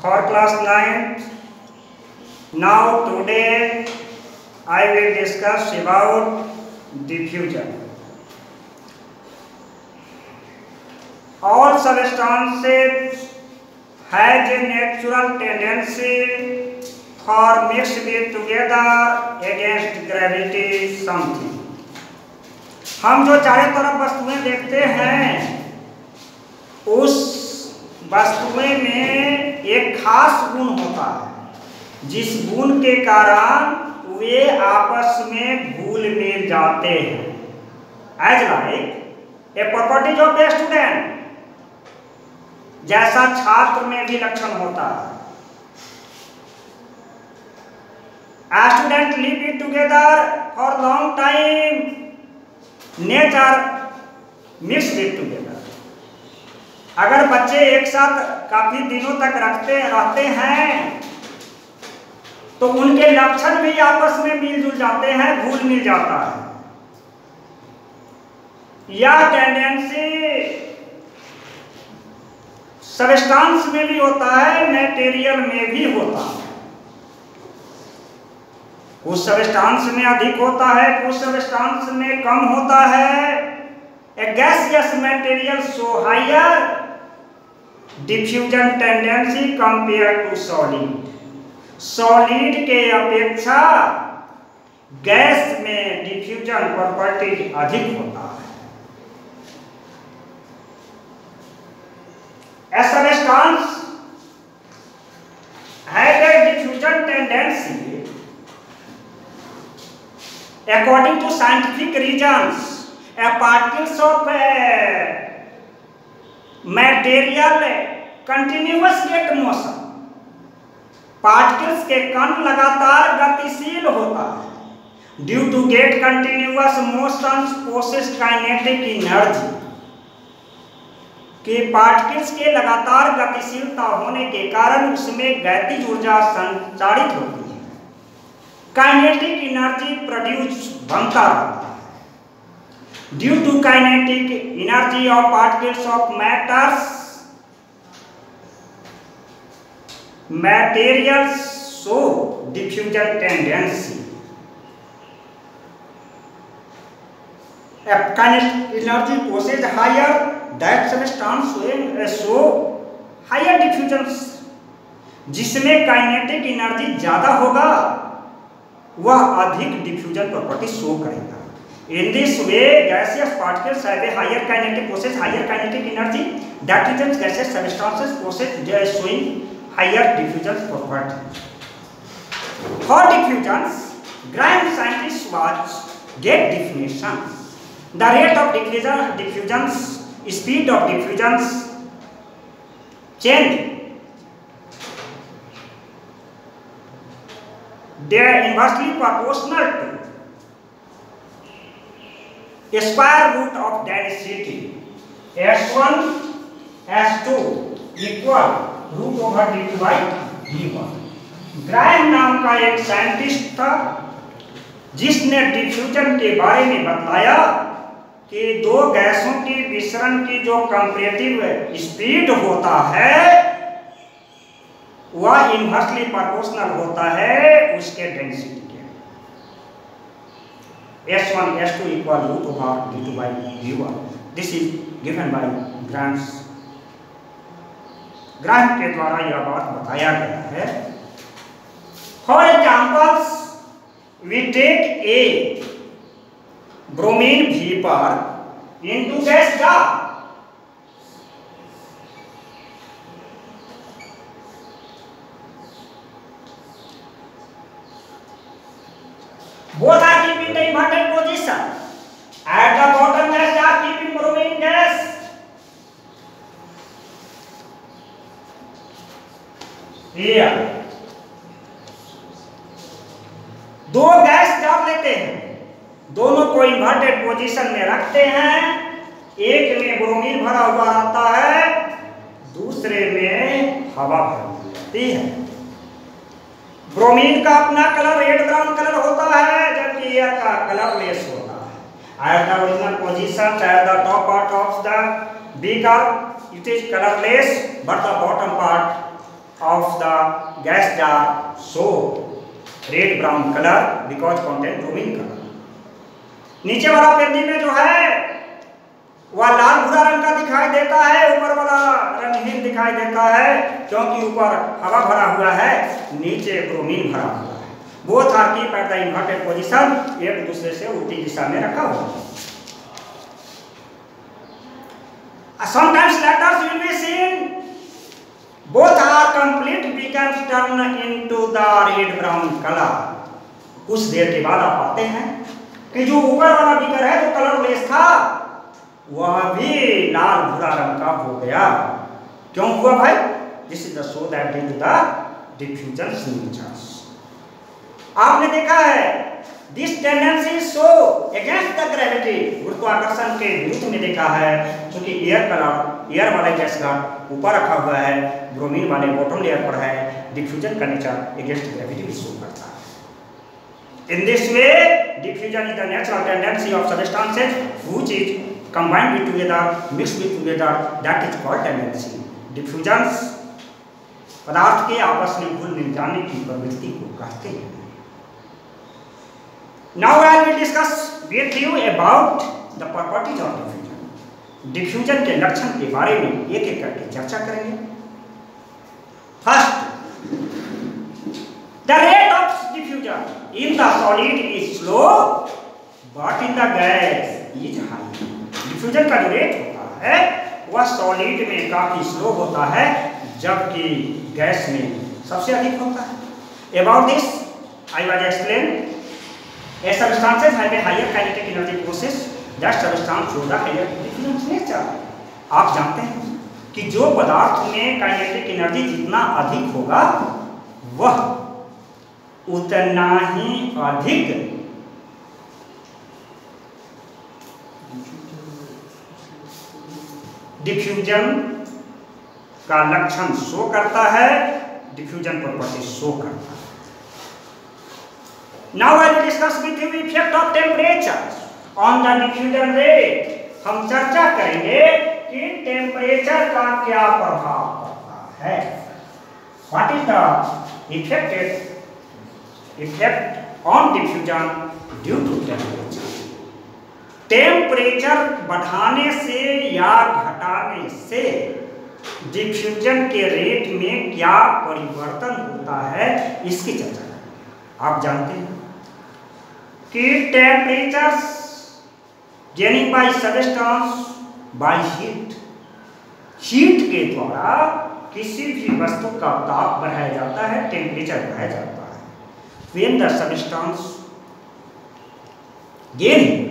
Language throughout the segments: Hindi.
for class 9. Now today I will discuss about diffusion. All substances has a natural tendency for mixed with together against gravity something. हम जो चारों तरफ वस्तुएं देखते हैं उस वस्तुएं में एक खास गुण होता है जिस गुण के कारण वे आपस में घुल मिल जाते हैं. As like a properties of a student, जैसा छात्र में भी लक्षण होता है. A student live it together for long time, nature mix it together. अगर बच्चे एक साथ काफी दिनों तक रहते हैं तो उनके लक्षण भी आपस में मिलजुल जाते हैं, घुल मिल जाता है. यह टेंडेंसी सब्सटेंस में भी होता है, मटेरियल में भी होता है. कुछ सब्सटेंस में अधिक होता है, कुछ सब्सटेंस में कम होता है. A gaseous material show higher diffusion tendency compare to solid. Solid के अपेक्षा गैस में डिफ्यूजन प्रॉपर्टी अधिक होता है. A substance has a diffusion tendency according to scientific reasons. A particles of material continuous get motion. Particles के कण लगातार गतिशील होता है. Due to get continuous motion process kinetic energy. कि पार्टिकल्स के लगातार गतिशीलता होने के कारण उसमें गतिज ऊर्जा संचारित होती है. काइनेटिक एनर्जी प्रोड्यूस बनता रहता है. Due to kinetic energy of particles of matters materials show diffusion tendency. A kinetic energy possesses higher, that substance show higher diffusions. जिसमें काइनेटिक एनर्जी ज्यादा होगा वह अधिक डिफ्यूजन प्रॉपर्टी शो करेगा. In this way, gaseous particles have a higher kinetic possess higher kinetic energy. That is, gaseous substances possess showing higher diffusion property. For diffusions, Graham scientists was get definitions. The rate of diffusions, speed of diffusions change. They are inversely proportional to square root of density. S1 S2 equal root over D by d1. Graham नाम का एक साइंटिस्ट था जिसने डिफ्यूजन के बारे में बताया कि दो गैसों की विसरण की जो कंपैरेटिव स्पीड होता है वह इनवर्सली प्रोपोर्शनल होता है उसके डेंसिटी के. S1 S2 equal root over d2 by d1. This is given by Graham के द्वारा यह बात बताया गया है. For examples we take a bromine vapour into gas jar. both are keeping the inverted position. At the bottom gas jar keeping bromine gas. दो गैस जार लेते हैं, दोनों को इन्वर्टेड पोजीशन में रखते हैं. एक में ब्रोमीन भरा हुआ रहता है, दूसरे में हवा भरी रहती है. ब्रोमीन का अपना कलर रेड ब्राउन कलर होता है जबकि एयर का कलर लेस होता है. At the original position at the top part of the beaker it is colorless but the bottom part of the gas jar show red brown color because contain bromine color। नीचे वाला पेंदी में जो है वह लाल भूरा रंग का दिखाई देता है, ऊपर वाला रंगहीन दिखाई देता है क्योंकि ऊपर हवा भरा हुआ है, नीचे ब्रोमीन भरा हुआ है। Both are keep at the inverted position, एक दूसरे से उल्टी दिशा में रखा हुआ है। Sometimes letters will be seen both are complete becomes turn into the red brown color। कुछ देर के बाद आप पाते हैं कि जो ऊपर वाला बीकर है जो कलरलेस था वह भी लाल भूरा रंग का हो गया। क्यों हुआ भाई? This is the show that due to the diffusion signatures. आपने देखा है this tendency show against the gravity, गुरुत्वाकर्षण के विरुद्ध में देखा है, क्योंकि एयर वाला गैस का ऊपर रखा हुआ है, ब्रोमीन वाले बॉटम लेयर पर है। डिफ्यूजन का नेचर अगेंस्ट ग्रेविटी भी शो करता है। इन this way diffusion is the natural tendency of substances which is combined with together, mixed with together, that is called tendency. Diffusion पदार्थ के आपस में घुल मिल जाने की प्रवृत्ति को कहते हैं। Now I will discuss with you about the properties of diffusion। Diffusion के लक्षण के बारे में एक एक करके चर्चा करेंगे। First, the rate of diffusion in the solid is slow but in the gas is high। Diffusion का जो रेट होता है वह सॉलिड में काफी स्लो होता है जबकि गैस में सबसे अधिक होता है। About this I will explain। A substances have a higher kinetic energy process that substance show the higher diffusion nature। आप जानते हैं कि जो पदार्थ में काइनेटिक एनर्जी जितना अधिक होगा वह उतना ही अधिक डिफ्यूजन का लक्षण शो करता है, डिफ्यूजन प्रॉपर्टी शो करता है। Now I will discuss with you effect of temperature on the diffusion rate। हम चर्चा करेंगे कि टेम्परेचर का क्या प्रभाव पड़ता है। What is the effect on diffusion due to temperature। Temperature बढ़ाने से या घटाने से डिफ्यूजन के रेट में क्या परिवर्तन होता है इसकी चर्चा करें। आप जानते हैं कि temperature gaining by substance by heat, heat के द्वारा किसी भी वस्तु का ताप बढ़ाया जाता है, टेम्परेचर बढ़ाया जाता है। When the substance gaining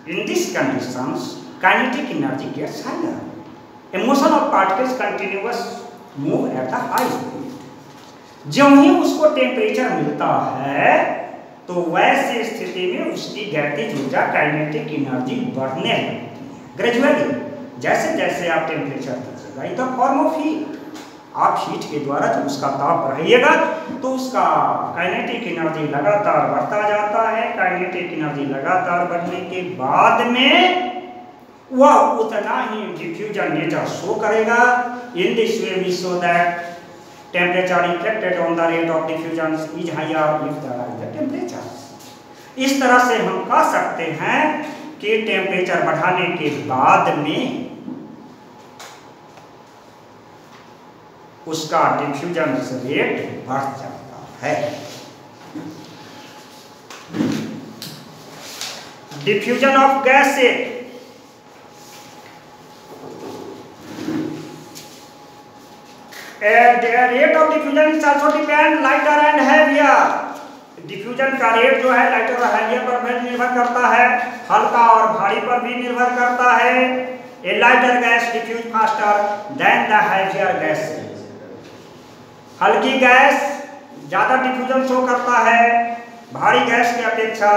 in these conditions kinetic energy gets higher। A motion of particles continuous move at the high speed। जब ही उसको टेम्परेचर मिलता है तो वैसी स्थिति में उसकी गतिज ऊर्जा काइनेटिक एनर्जी बढ़ने लगती है ग्रेजुअली। जैसे जैसे आप टेम्परेचर दीजिएगा in the form of heat, आप हीट के द्वारा जब उसका ताप बढ़ाइएगा तो उसका काइनेटिक एनर्जी लगातार बढ़ता जाता है। काइनेटिक एनर्जी लगातार बढ़ने के बाद में वह उतना ही डिफ्यूजन नेचर शो करेगा। In this way we show that temperature reflected on the rate of diffusion is higher if the higher temperature। इस तरह से हम कह सकते हैं कि टेम्परेचर बढ़ाने के बाद में उसका डिफ्यूजन रेट बढ़ जाता है। Diffusion of gases the rate of diffusion is also depend lighter and heavier। Diffusion का रेट जो है लाइटर और हेवियर पर भी निर्भर करता है, हल्का और भारी पर भी निर्भर करता है। A lighter gas diffuse faster than the heavier gas। हल्की गैस ज्यादा डिफ्यूजन शो करता है भारी गैस की अपेक्षा,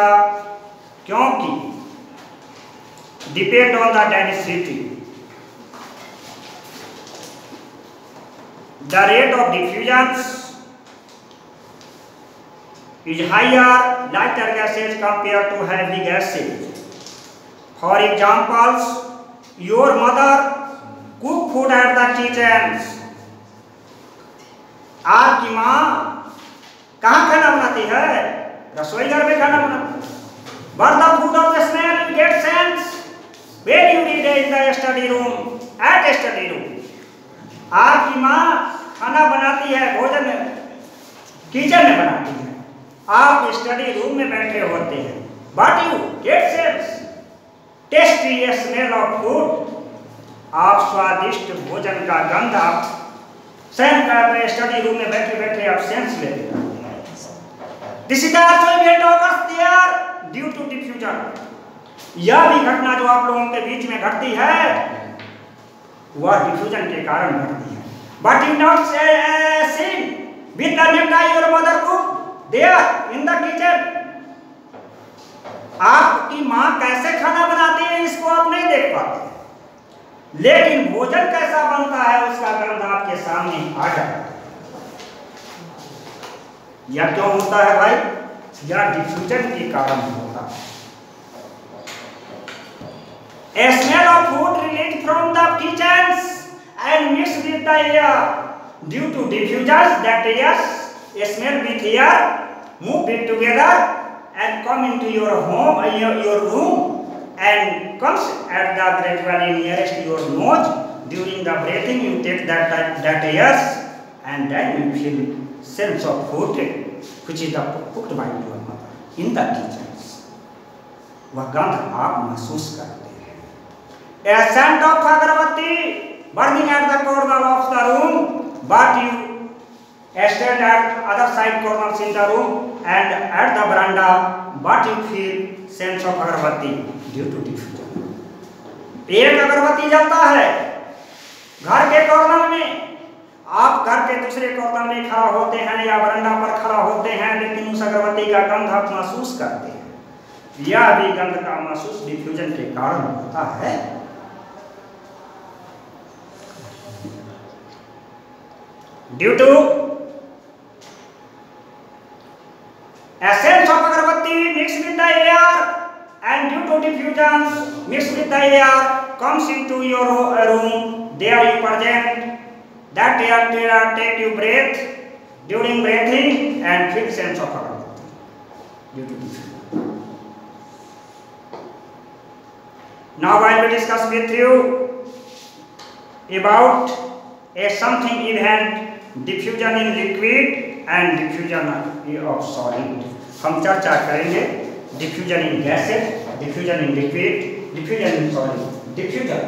क्योंकि depend on the density. The rate of diffusion is higher lighter gases compared to heavy gases। For example, your mother cook food at the kitchen आपकी माँ कहाँ खाना बनाती है? रसोई घर में खाना बनाती है। But the food of the smell you get sense when you read in the study room, at study room. आपकी माँ खाना बनाती है, भोजन किचन में बनाती है, आप स्टडी रूम में बैठे होते हैं। But you get sense, tasty smell of food. आप स्वादिष्ट भोजन का गंध आप सहन करते हैं, स्टडी रूम में बैठे बैठे आप सेंस लेते हैं। This is also event occurs there due to diffusion. यह भी घटना जो आप लोगों के बीच में घटती है वह डिफ्यूजन के कारण घटती है। But you not seen with the necktie your mother cook there in the kitchen. आपकी माँ कैसे खाना बनाती है इसको आप नहीं देख पाते, लेकिन भोजन कैसा बनता है उसका गंध आपके सामने आ जाता है। यह क्यों होता है भाई? यह डिफ्यूजन के कारण होता है। A smell of food released from the kitchens and mixed with the air due to diffusion. That a smell with air move it together and come into your home, your room, and comes at the gradually nearest your nose. During the breathing, you take that air, and then you feel sense of food, which is cooked by your mother in the kitchens. वह गंध आप महसूस करते हैं। A scent of agarbatti burning at the corner of the room, but you stand at other side corners in the room and at the veranda, but you feel sense of agarbatti due to diffusion. एक अगरबत्ती जलता है घर के कॉर्नर में, आप घर के दूसरे कॉर्नर में खड़ा होते हैं या बरंडा पर खड़ा होते हैं, लेकिन उस अगरबत्ती का गंध आप महसूस करते हैं। यह भी गंध का महसूस डिफ्यूजन के कारण होता है। Due to essence of agarbatti mixed with the air and due to diffusion mixed with the air comes into your room, there you present that air take you breath during breathing and feel sense of agarbatti due to diffusion. Now I will discuss with you about a something event diffusion in liquid and diffusion of solid. हम चर्चा करेंगे diffusion in gases, diffusion in liquid, diffusion in solid. Diffusion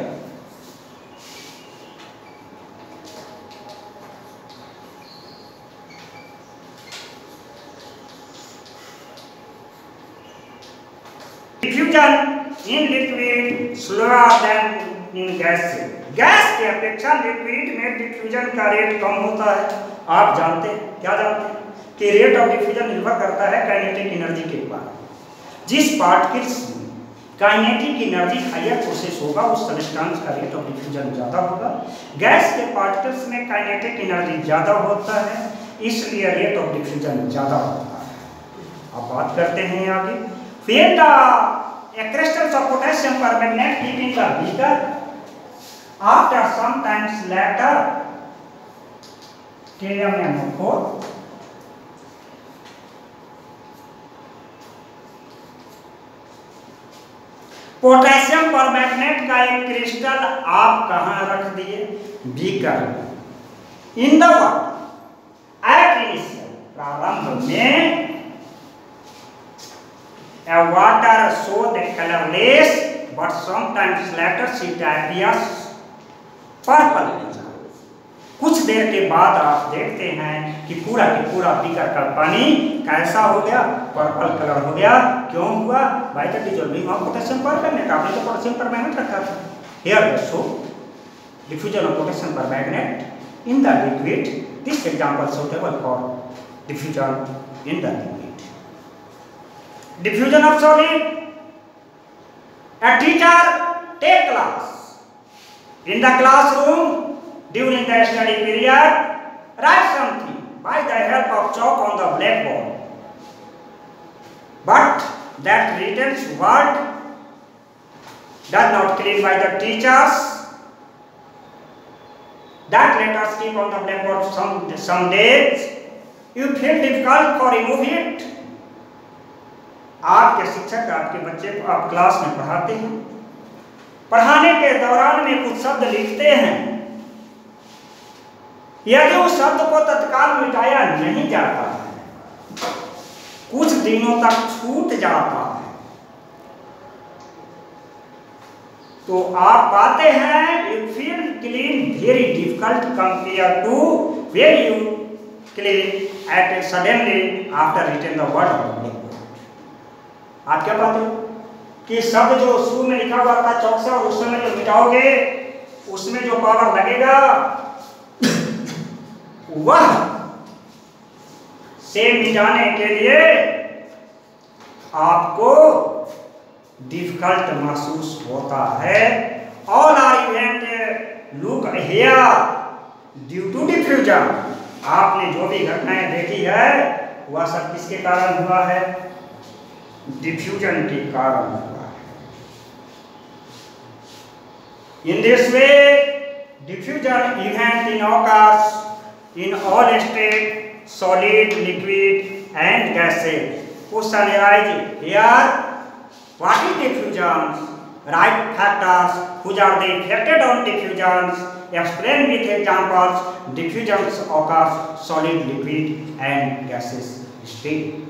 in liquid slower then in gases. Gas की अपेक्षा लिक्विड में डिफ्यूजन का रेट कम होता है। आप जानते हैं, क्या जानते हैं कि रेट ऑफ डिफ्यूजन निर्भर करता है काइनेटिक एनर्जी के ऊपर। जिस पार्टिकल्स में काइनेटिक एनर्जी हायर प्रोसेस होगा उस सब्सटेंस का रेट ऑफ डिफ्यूजन ज़्यादा होगा। गैस के पार्टिकल्स में काइनेटिक एनर्जी ज़्यादा होता है, इसलिए रेट ऑफ डिफ्यूजन ज़्यादा होता है। अब बात करते हैं आगे। When the crystals of potassium permanganate keep in the beaker, after some times later, KMnO4, potassium permanganate का एक क्रिस्टल आप कहाँ रख दिए? बीकर में। In the water at initial, प्रारंभ में a water show the colorless but sometimes later it appears purple. कुछ देर के बाद आप देखते हैं कि पूरा के पूरा बीकर का पानी कैसा हो गया? पर्पल कलर हो गया। क्यों हुआ? By the dissolving of potassium permanganate. आपने तो पोटेशियम परमैंगनेट रखा था। Here the show diffusion of potassium permanganate in the liquid. This example suitable for diffusion in the liquid. Diffusion of solid. A teacher take class. In the classroom during the study period, write something by the help of chalk on the blackboard. But that written word does not clean by the teachers that let us keep on the blackboard some days you feel difficult for remove it. आपके शिक्षक आपके बच्चे को आप क्लास में पढ़ाते हैं, पढ़ाने के दौरान में कुछ शब्द लिखते हैं, यदि उस शब्द को तत्काल मिटाया नहीं जाता है, कुछ दिनों तक छूट जाता है, तो आप पाते हैं you feel clean very difficult compared to when you clean at suddenly after written the word of the blackboard. आप क्या पाते हो कि शब्द जो शुरू में लिखा हुआ था चौक से और उस समय जो मिटाओगे उसमें जो पावर लगेगा वह से मिटाने के लिए आपको डिफिकल्ट महसूस होता है। All are event look here due to diffusion. आपने जो भी घटनाएं देखी है वह सब किसके कारण हुआ है? डिफ्यूजन के कारण हुआ है। इन this way diffusion event in occurs in all state, solid, liquid and gases. Question arises here, what is diffusion? Write factors which are the affected on diffusions. Explain with examples. Diffusions occurs solid, liquid and gases state.